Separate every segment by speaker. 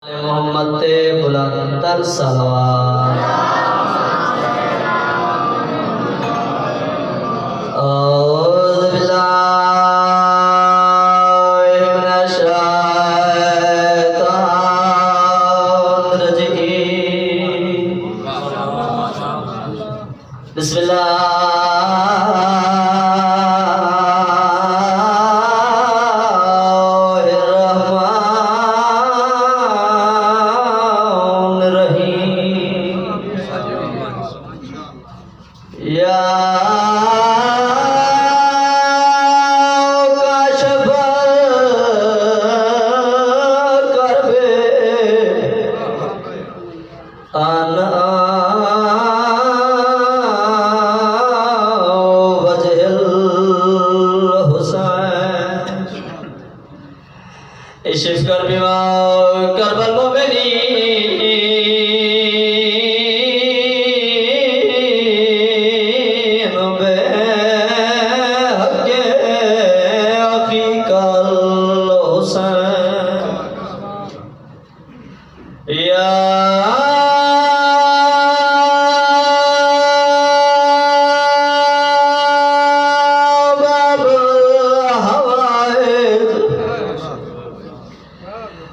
Speaker 1: मोहम्मद ते बुलंदर सलवात। औज़ु बिल्लाहि मिनश शैतानिर रजीम। इशिफ कर बिमा करबल मोमिनी बे हक़े अक़ीक़ल हुसैन या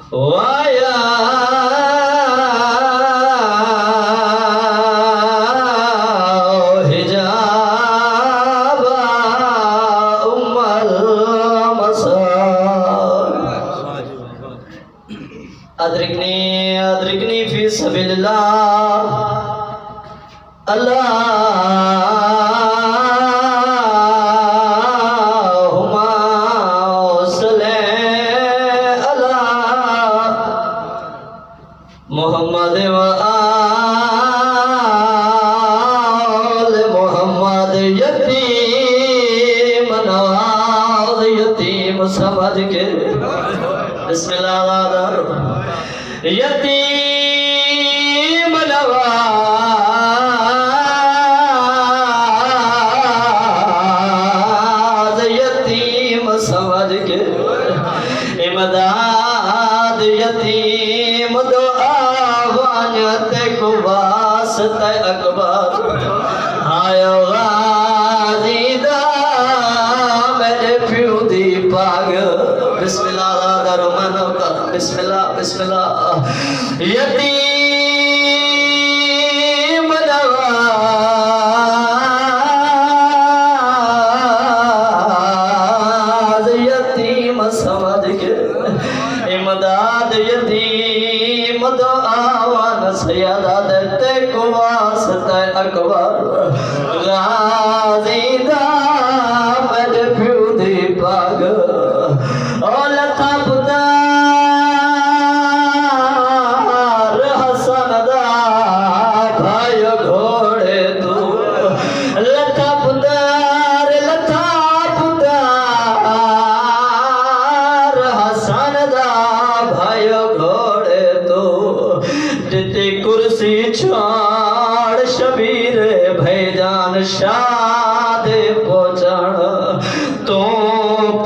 Speaker 1: वाया हिजाबा उम्मल मसाल अदरिकनी फी सबीलिल्लाह अल्लाहुम्मा सल्ली अला मोहम्मद व आल मोहम्मद। यतीम नवाज यतीम समझ के बिस्मिल्लाह। यतीम नवाज यतीम समझ के इमदाद यतीम दो को वास्ते अकबर आयो गाज़ीदा मेरे प्यू दी पाग। बिस्मिल्लाह दरमनो का बिस्मिल्लाह बिस्मिल्लाह। यतीम नवाज यतीम समझ के इमदाद यतीम दो सैयदा देते को वास्ते अकबर गाज़ीदा मेरे प्यू दी पाग और लथा पुतार हसन दा भाई घोड़े तू लथा पुतार हसन दा भाई घोड़े तू जिते कुर्सी छोड़ शबीर भैजान शादे पहुंचण तो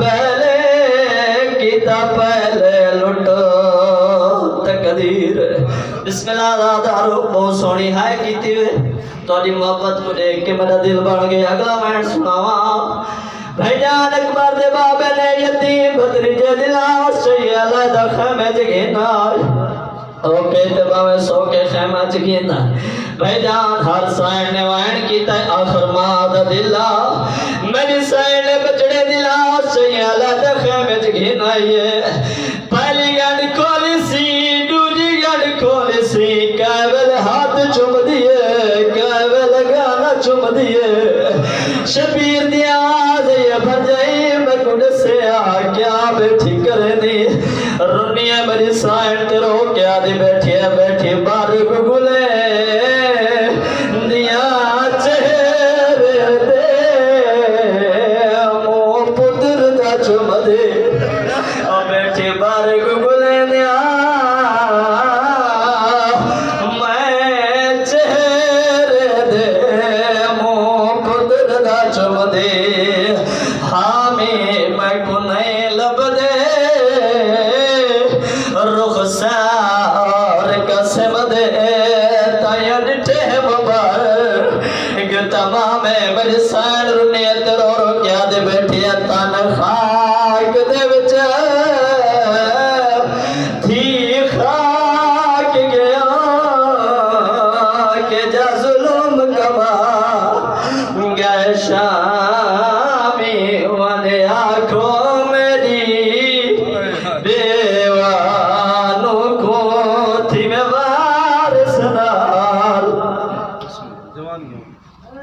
Speaker 1: पहले किता पहले लुट तकदीर। बिस्मिल्लाह दारो बहुत सोहनी है कीती वे तोड़ी मोहब्बत को देख के मेरा दिल बन गया। अगला मैं सुनावा भैजान अकबर दे बाबे ने यतीम भतरीजे दिला से अलग खैमे जगह ना ओके तबावे सो के खैमा चकीना भाईजान हर साइड ने वाइन कीता आखिर माद दिला मेरी साइड ने बचड़े दिला सयाला द खैमे चकीना ये पहली गन खोली सी दूजी गन खोली सी केवल हाथ चुम दिए केवल गाना चुम दिए शबीर दी आवाज ये भजई मैं गुड से आ क्या बैठी करनी रुनिया मेरी साइड तेरो क्या दी बैठी बार गुले दिया चेहरे दे मो पुत्र दा चुम दे बैठी बार गुले दिया मैं चेहरे दे मो पुत्र दा चुम दे हामी मैं को नहीं लब दे रुखसा
Speaker 2: बरसा